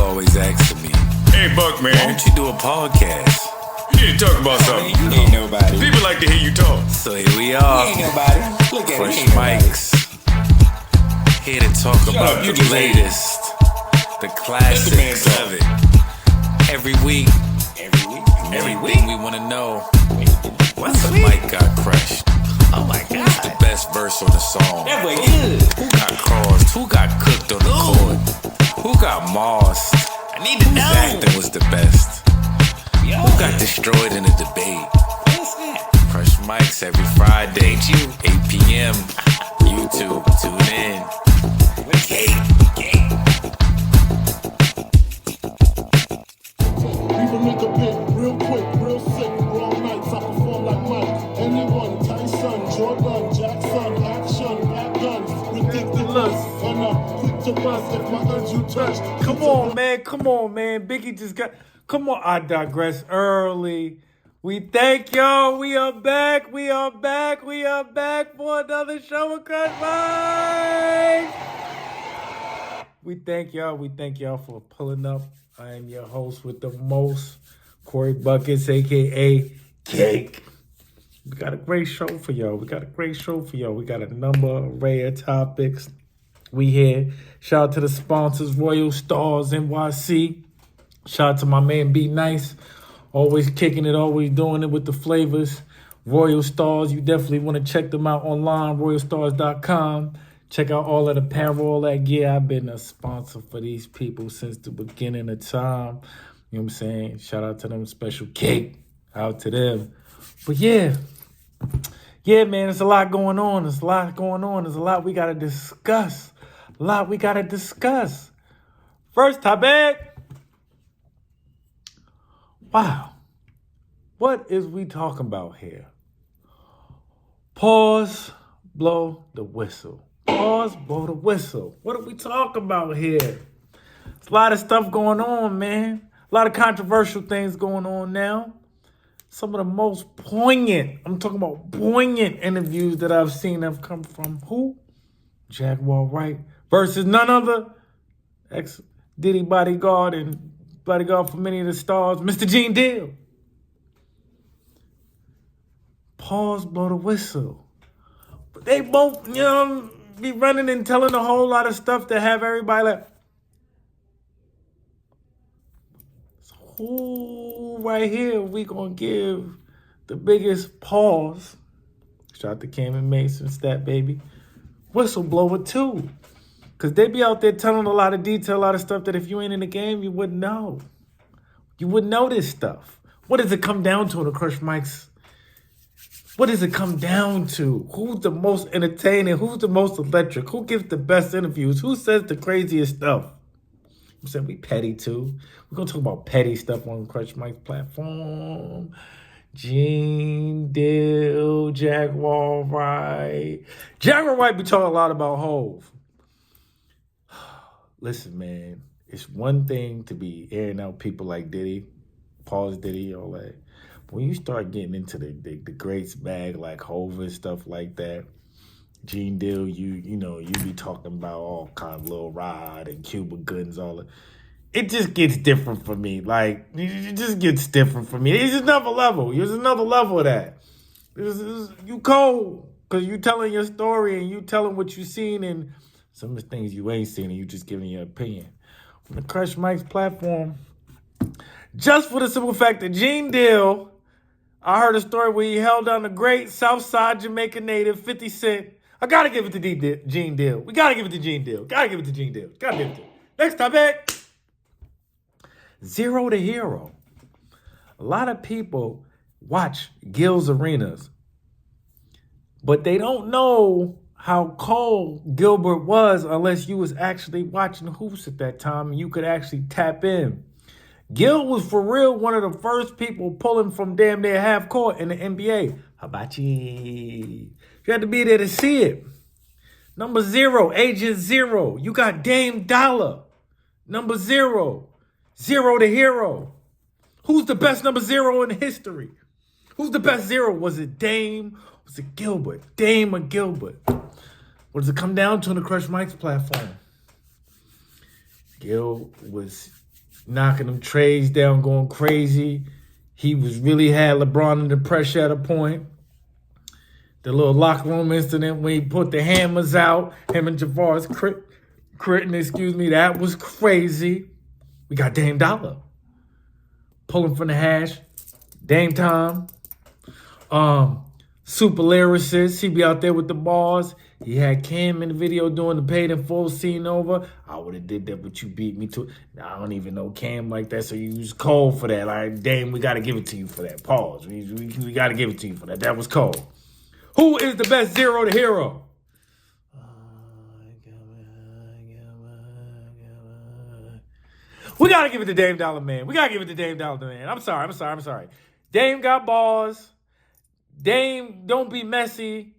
always asking me, hey, Buck, man. why don't you do a podcast? You need to talk about something. Man, you ain't nobody. People like to hear you talk. So here we are, You ain't nobody. Look at Fresh it. Mics, here to talk about you the just latest, the man classics talk. of it. Every week, everything we want to know. What's the mic got crushed? Oh my Who's God. the best verse on the song? That way good. Who got crossed? Who got cooked on the court? Who got mossed? I need to Whose know. acting was the best? Yo, Who got destroyed in a debate? what's that? Fresh Mics every Friday, 8 p.m. YouTube, tune in. Even make a bit real quick, real sick, raw nights. I perform like Mike. Anyone, Tyson, Jordan, Jackson, action, back guns, ridiculous. And I'm quick to bust if my urge you touch. Come on, man. Biggie just got. Come on, I digress early. We thank y'all. We are back for another show of Crush Mics. We thank y'all for pulling up. I am your host with the most, Korey Buckets, aka Cake. We got a great show for y'all. We got a number, array of topics. We here. Shout out to the sponsors, Royal Stars NYC. Shout out to my man Be Nice. Always kicking it, always doing it with the flavors. Royal Stars, you definitely want to check them out online, royalstars.com. Check out all of the apparel, all that gear. I've been a sponsor for these people since the beginning of time. You know what I'm saying? Shout out to them, special cake out to them. But yeah, man, there's a lot going on. There's a lot we got to discuss. First topic. Wow. What is we talking about here? Pause, blow the whistle. Pause, blow the whistle. What are we talking about here? There's a lot of stuff going on, man. A lot of controversial things going on now. Some of the most poignant, I'm talking about poignant interviews that I've seen have come from who? Jaguar Wright versus none other ex-Diddy bodyguard and bodyguard for many of the stars, Mr. Gene Deal. Pause, blow the whistle. But they both, be running and telling a whole lot of stuff to have everybody like, so who right here we gonna give the biggest pause? Shout out to Cam Mason, Stat Baby. Whistleblower too. Because they be out there telling a lot of detail, a lot of stuff that if you ain't in the game, you wouldn't know. You wouldn't know this stuff. What does it come down to in the Crush Mics? What does it come down to? Who's the most entertaining? Who's the most electric? Who gives the best interviews? Who says the craziest stuff? I'm saying we petty too. We're going to talk about petty stuff on Crush Mics platform. Gene Deal, Jaguar Wright. Jaguar Wright be talking a lot about Hove. Listen, man, it's one thing to be airing out people like Diddy, pause Diddy, all that. When you start getting into the greats bag like Hov and stuff like that, Gene Deal, you be talking about all kind of Lil Rod and Cuba Goods, all that. It just gets different for me. Like, it just gets different for me. It's another level. There's another level of that. You cold because you telling your story and you telling what you seen and some of the things you ain't seen and you just giving your opinion. On the Crush Mics platform, just for the simple fact that Gene Deal, I heard a story where he held down the great Southside Jamaica native 50 Cent. I gotta give it to Gene Deal. We gotta give it to Gene Deal. Gotta give it to Gene Deal. Gotta give it to him. Next topic. Zero to Hero. A lot of people watch Gil's Arenas, but they don't know how cold Gilbert was unless you was actually watching hoops at that time and you could actually tap in. Gil was for real one of the first people pulling from damn near half court in the NBA. How about you? You had to be there to see it. Number 0, Agent Zero. You got Dame Dollar. Number 0. Zero to Hero. Who's the best number 0 in history? Who's the best 0? Was it Dame? Was it Gilbert? Dame or Gilbert? What does it come down to on the Crush Mics platform? Gil was knocking them trays down, going crazy. He was really had LeBron under pressure at a point. The little locker room incident when he put the hammers out, him and Javar's critting, that was crazy. We got Dame Dollar pulling from the hash. Dame time. Super lyricist. He be out there with the bars. He had Cam in the video doing the paid in full scene over. I would have did that, but you beat me to it. Now, I don't even know Cam like that, so you was cold for that. Like, Dame, we got to give it to you for that. Pause. We got to give it to you for that. That was cold. Who is the best zero to hero? We got to give it to Dame Dollar, man. We got to give it to Dame Dollar, man. I'm sorry. Dame got balls. Dame, don't be messy.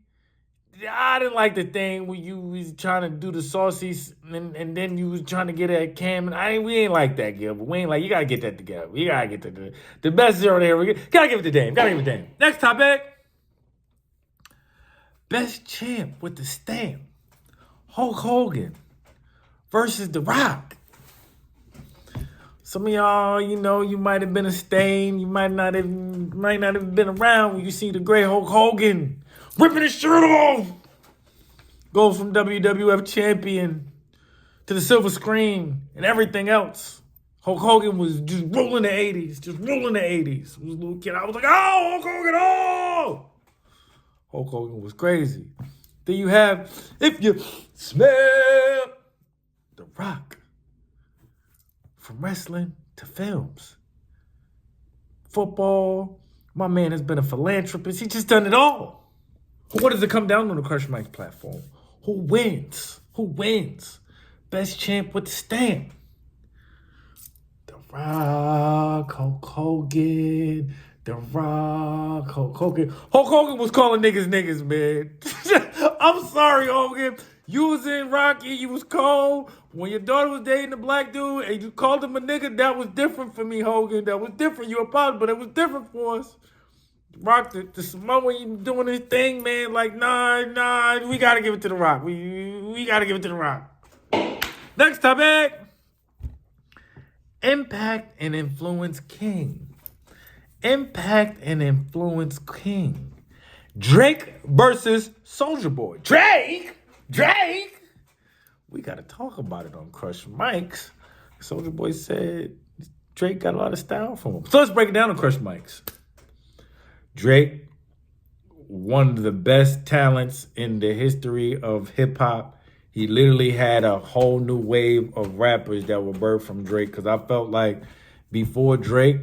I didn't like the thing where you was trying to do the saucy and then you was trying to get at Cam. We ain't like that, Gilbert. We ain't like, you got to get that together. You got to get the best zero there. Got to give it to Dame. Next topic. Best champ with the stamp. Hulk Hogan versus The Rock. Some of y'all, you might have been a stain. You might not have been around when you see the great Hulk Hogan ripping his shirt off. Goes from WWF champion to the silver screen and everything else. Hulk Hogan was just ruling the 80s. I was a little kid. I was like, oh, Hulk Hogan, oh! Hulk Hogan was crazy. Then you have, if you smell The Rock. From wrestling to films, football, my man has been a philanthropist. He's just done it all. What does it come down on the Crush Mics platform? Who wins? Best champ with the stamp. The Rock, Hulk Hogan. The Rock, Hulk Hogan. Hulk Hogan was calling niggas, man. I'm sorry, Hogan. You was in Rocky, you was cold. When your daughter was dating a black dude and you called him a nigga, that was different for me, Hogan. That was different. You apologized, but it was different for us. Rock, the Samoan doing his thing, man. Like, nah, we got to give it to The Rock. We got to give it to The Rock. Next topic. Impact and Influence King. Drake versus Soulja Boy. Drake? We got to talk about it on Crush Mics. Soulja Boy said Drake got a lot of style from him. So let's break it down on Crush Mics. Drake, one of the best talents in the history of hip-hop. He literally had a whole new wave of rappers that were birthed from Drake. Because I felt like before Drake,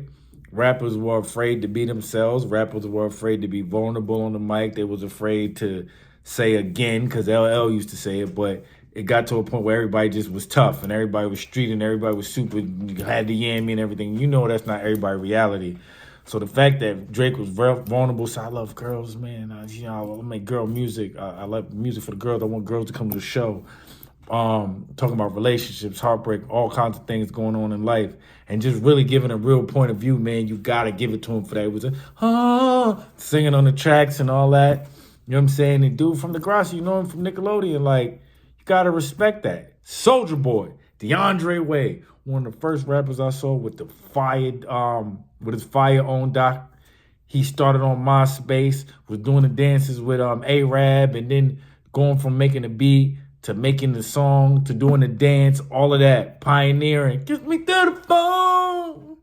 rappers were afraid to be themselves. Rappers were afraid to be vulnerable on the mic. They was afraid to say again, because LL used to say it, but it got to a point where everybody just was tough and everybody was street and everybody was super, had the yammy and everything. That's not everybody's reality. So the fact that Drake was vulnerable, so I love girls, man. I make girl music. I love music for the girls. I want girls to come to the show. Talking about relationships, heartbreak, all kinds of things going on in life. And just really giving a real point of view, man. You got to give it to him for that. It was singing on the tracks and all that. You know what I'm saying? The dude from Degrassi, you know him from Nickelodeon. Like, you got to respect that. Soulja Boy, DeAndre Way, one of the first rappers I saw with the with his fire own doc. He started on MySpace, was doing the dances with A-Rab, and then going from making a beat to making the song to doing the dance, all of that, pioneering. Get me to the phone.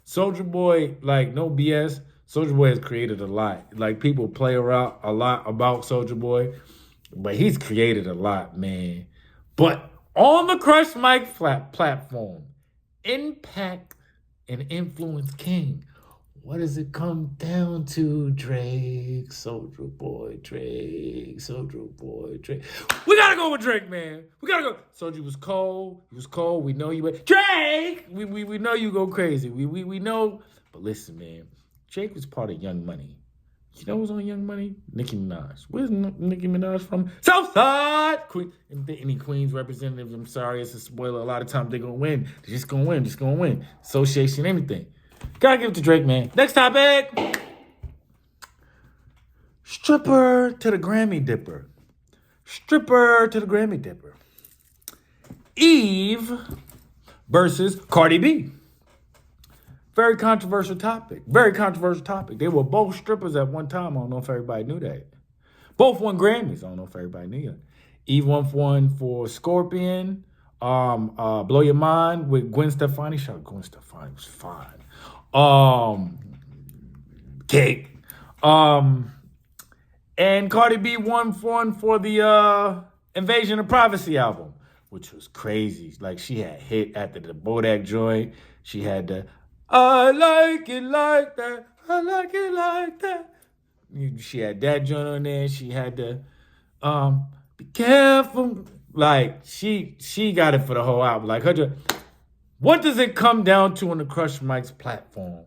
Soulja Boy, like, no BS. Soulja Boy has created a lot. Like, people play around a lot about Soulja Boy, but he's created a lot, man. But on the Crush Mic platform, Impact and Influence King. What does it come down to? Drake, Soulja Boy, Drake. We gotta go with Drake, man. We gotta go. Soulja was cold. He was cold. We know you were Drake. We know you go crazy. We know. But listen, man. Drake was part of Young Money. You know who's on Young Money? Nicki Minaj. Where's Nicki Minaj from? Southside! Any Queens representatives, I'm sorry, it's a spoiler. A lot of times they're going to win. They're just going to win. Association, everything. Gotta give it to Drake, man. Next topic. Stripper to the Grammy Dipper. Eve versus Cardi B. Very controversial topic. Very controversial topic. They were both strippers at one time. I don't know if everybody knew that. Both won Grammys. I don't know if everybody knew that. Eve won one for Scorpion. Blow Your Mind with Gwen Stefani. Shout out Gwen Stefani was fine. Cake. And Cardi B won for the Invasion of Privacy album, which was crazy. Like, she had hit after the Bodak joint. She had the I like it like that. I like it like that. She had that joint on there. She had the be careful. Like, she got it for the whole album. Like, what does it come down to on the Crush Mics platform?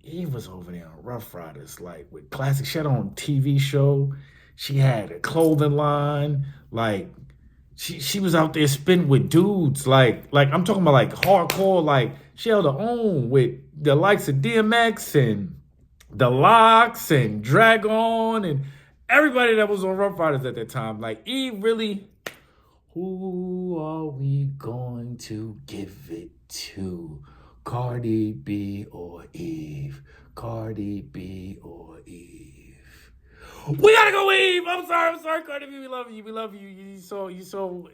Eve was over there on Rough Riders, like, with classic. She had her own TV show. She had a clothing line. Like, she was out there spitting with dudes. Like I'm talking about, like, hardcore. Like, she held her own with the likes of DMX and The Locks and Dragon and everybody that was on Rough Riders at that time. Like, Eve really, who are we going to give it to? Cardi B or Eve? Cardi B or Eve? We gotta go, Eve! I'm sorry, Cardi B. We love you. You so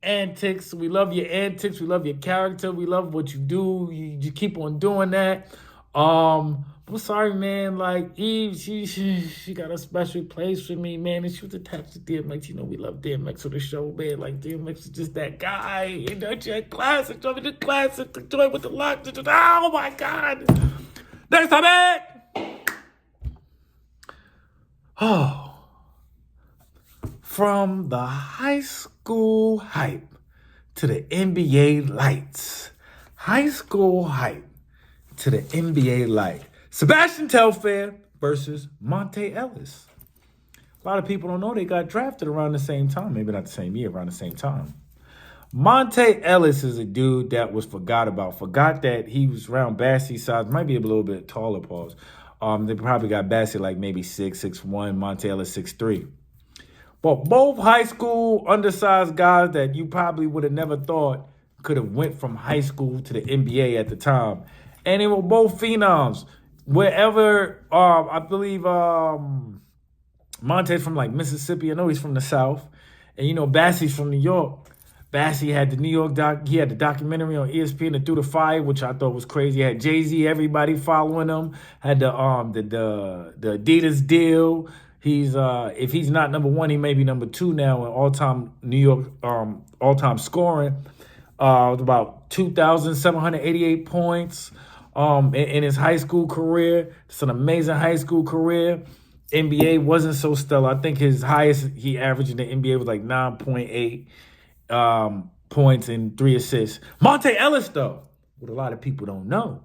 antics. We love your antics. We love your character. We love what you do. You keep on doing that. I'm sorry, man. Like, Eve, she got a special place for me, man. And she was attached to DMX. You know, we love DMX on the show, man. Like, DMX is just that guy. You know, she had classic, join the classic, the joint with the lock. Oh my God. Next topic. Oh. From the high school hype to the NBA lights. High school hype to the NBA light. Sebastian Telfair versus Monte Ellis. A lot of people don't know they got drafted around the same time. Maybe not the same year, around the same time. Monte Ellis is a dude that was forgot about. Forgot that he was around Bassie's size. Might be a little bit taller, pause. They probably got Bassie like maybe 6'1", Monte Ellis 6'3". But both high school undersized guys that you probably would have never thought could have went from high school to the NBA at the time. And they were both phenoms. Wherever, I believe Monte's from like Mississippi. I know he's from the South. And you know, Bassie's from New York. Bassie had the New York he had the documentary on ESPN, the Through the Fire, which I thought was crazy. He had Jay-Z, everybody following him. Had the Adidas deal. He's if he's not number one, he may be number two now in all-time New York all-time scoring. About 2,788 points in his high school career. It's an amazing high school career. NBA wasn't so stellar. I think his highest he averaged in the NBA was like 9.8 points and 3 assists. Monte Ellis, though, what a lot of people don't know,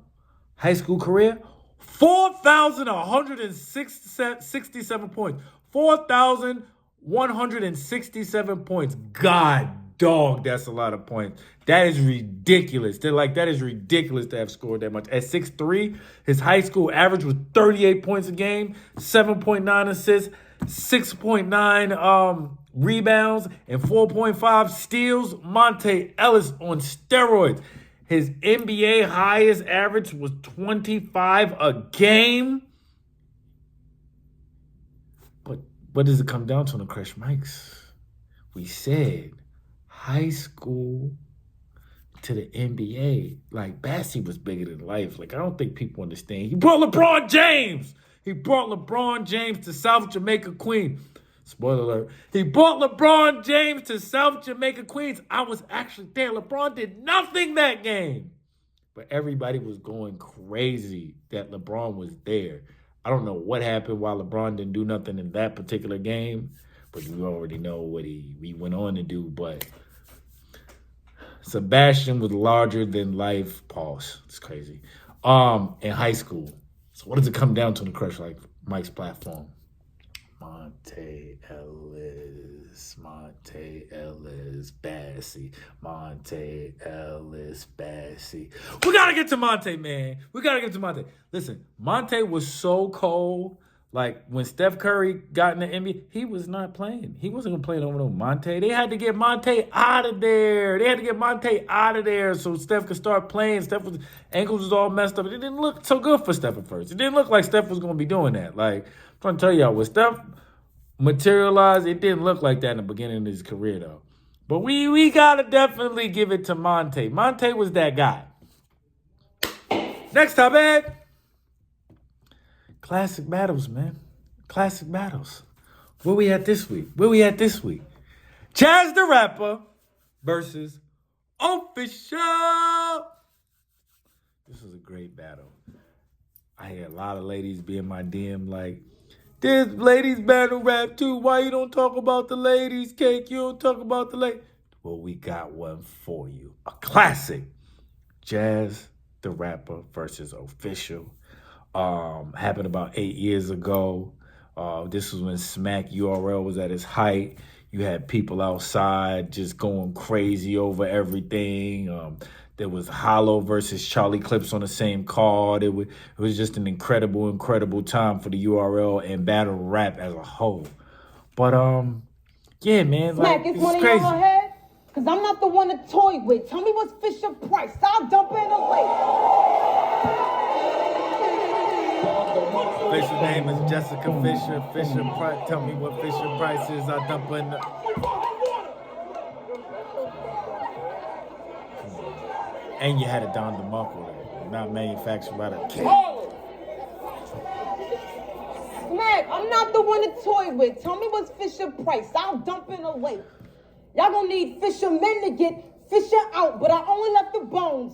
high school career, 4,167 points. 4,167 points. God, dog, that's a lot of points. That is ridiculous. That is ridiculous to have scored that much. At 6'3", his high school average was 38 points a game, 7.9 assists, 6.9 rebounds, and 4.5 steals. Monte Ellis on steroids. His NBA highest average was 25 a game. But what does it come down to on the Crush Mics? We said high school to the NBA. Like, Bassie was bigger than life. Like, I don't think people understand. He brought LeBron James. He brought LeBron James to South Jamaica, Queens. Spoiler alert. He brought LeBron James to South Jamaica, Queens. I was actually there. LeBron did nothing that game. But everybody was going crazy that LeBron was there. I don't know what happened while LeBron didn't do nothing in that particular game. But we already know what he went on to do. But Sebastian was larger than life. Pause. It's crazy. In high school. So what does it come down to in the Crush like Mike's platform? Monte Ellis, Bassie, Monte Ellis, Bassie. We gotta get to Monte, man. We gotta get to Monte. Listen, Monte was so cold. Like when Steph Curry got in the NBA, he was not playing. He wasn't gonna play over no Monte. They had to get Monte out of there. So Steph could start playing. Ankles was all messed up. It didn't look so good for Steph at first. It didn't look like Steph was gonna be doing that. Like I'm trying to tell y'all, when Steph materialized, it didn't look like that in the beginning of his career though. But we gotta definitely give it to Monte. Monte was that guy. Next topic. Classic battles, man. Classic battles. Where we at this week? Chaz the Rapper versus Official. This was a great battle. I had a lot of ladies be in my DM like, there's ladies battle rap too. Why you don't talk about the ladies, Cake? You don't talk about the ladies. Well, we got one for you. A classic. Chaz the Rapper versus Official. Happened about 8 years ago. This was when Smack URL was at its height. You had people outside just going crazy over everything. There was Hollow versus Charlie Clips on the same card. It was just an incredible time for the URL and battle rap as a whole. But yeah, man, Smack, like it's it's one crazy. of y'all head? Cause I'm not the one to toy with. Tell me what's Fisher Price. I'll dump in a lake. Fisher's name is Jessica Fisher. Fisher Price. Tell me what Fisher Price is. I dump in the... And you had a Don DeMarco there, not manufactured by the king. Smack, I'm not the one to toy with. Tell me what's Fisher Price. I'll dump in a lake. Y'all gonna need fishermen to get Fisher out, but I only left the bones.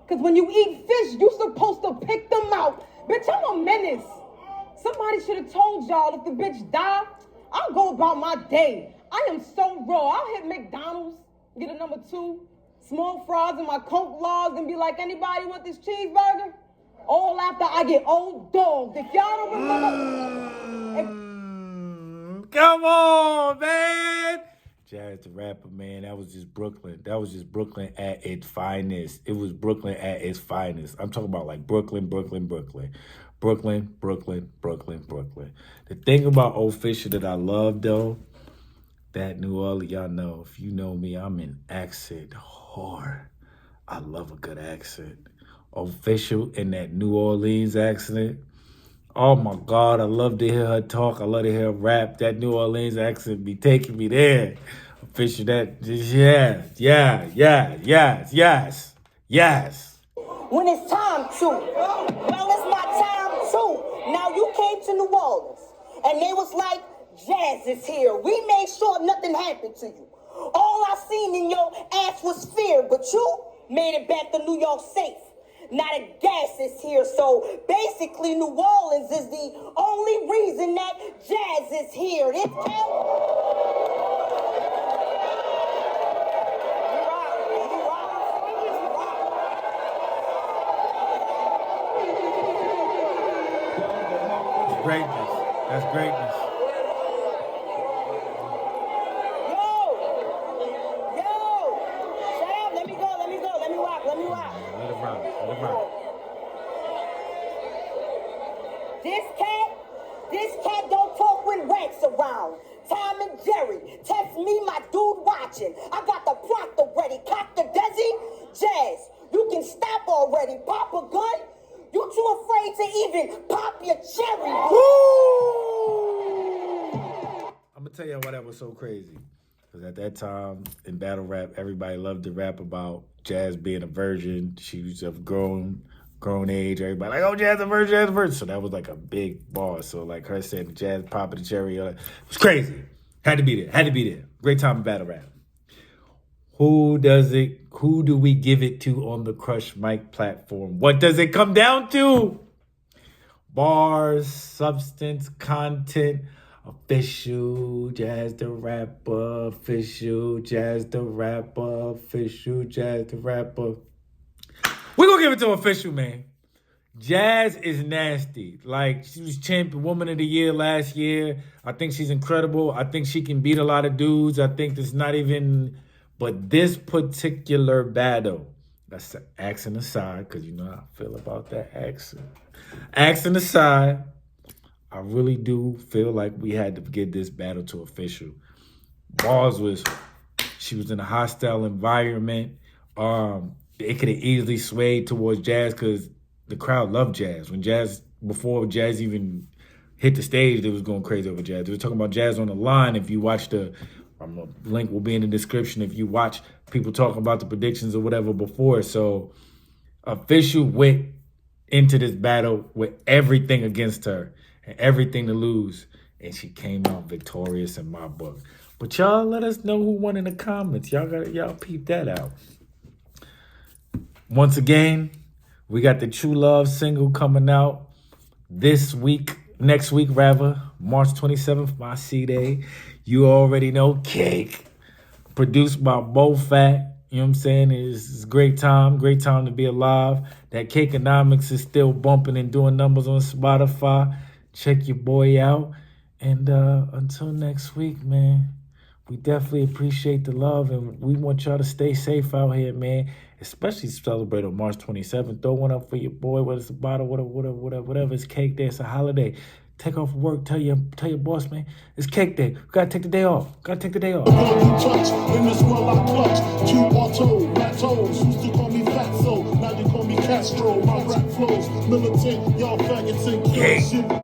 Cause when you eat fish, you supposed to pick them out. Bitch, I'm a menace. Somebody should have told y'all if the bitch die, I'll go about my day. I am so raw. I'll hit McDonald's, get a number 2, small fries and my Coke laws, and be like, anybody want this cheeseburger? All after I get old dogged. If y'all don't remember... Come on, man. Chaz the Rapper, man, that was just Brooklyn. That was just Brooklyn at its finest. It was Brooklyn at its finest. I'm talking about like Brooklyn. The thing about Official that I love, though, that New Orleans, y'all know, if you know me, I'm an accent whore. I love a good accent. Official in that New Orleans accent. Oh my God, I love to hear her talk. I love to hear her rap. That New Orleans accent be taking me there. Official, that, yes. When it's time to. Well, it's my time too. Now you came to New Orleans and they was like, Jazz is here. We made sure nothing happened to you. All I seen in your ass was fear, but you made it back to New York safe. Now the gas is here, so basically New Orleans is the only reason that Jazz is here. It's Greatness. That's greatness. Shut up. Let me rock. Let it rock. This cat don't talk when rats around. Tom and Jerry, test me, my dude watching. I got the proctor ready, cock the desi. Jazz, you can stop already. Pop a gun? You too afraid to even pop your cherry. I'm gonna tell you why that was so crazy. Because at that time in battle rap, everybody loved to rap about Jazz being a virgin. She was of grown age. Everybody like, oh, Jazz a virgin. So that was like a big bar. So like her saying Jazz popping the cherry, it was crazy. Had to be there. Great time in battle rap. Who do we give it to on the Crush Mic platform? What does it come down to? Bars, substance, content. Official, Jazz the Rapper. Official, Jazz the Rapper. Official, Jazz the Rapper. We're going to give it to Official, man. Jazz is nasty. Like, she was champion Woman of the Year last year. I think she's incredible. I think she can beat a lot of dudes. I think it's not even... But this particular battle, that's an accent aside, because you know how I feel about that accent. Accent aside, I really do feel like we had to get this battle to official. Bars she was in a hostile environment. It could have easily swayed towards Jazz because the crowd loved Jazz. Before Jazz even hit the stage, they was going crazy over Jazz. They were talking about Jazz on the line. If you watch the link will be in the description. If you watch people talking about the predictions or whatever before. So official went into this battle with everything against her and everything to lose. And she came out victorious in my book. But y'all let us know who won in the comments. Y'all peep that out. Once again, we got the True Love single coming out next week, March 27th, my C-Day. You already know, Cake. Produced by Bo Fat. You know what I'm saying? It's a great time to be alive. That Cakeonomics is still bumping and doing numbers on Spotify. Check your boy out. And until next week, man, we definitely appreciate the love, and we want y'all to stay safe out here, man. Especially celebrate on March 27th. Throw one up for your boy, whether it's a bottle, whatever. It's Cake Day. It's a holiday. Take off work. Tell your boss, man, it's Cake Day. We gotta take the day off. Touch, in this world I clutch. Two auto, ratos. Used to call me Fatso, now they call me Castro. My rap flows militant, y'all faggots and kill shit.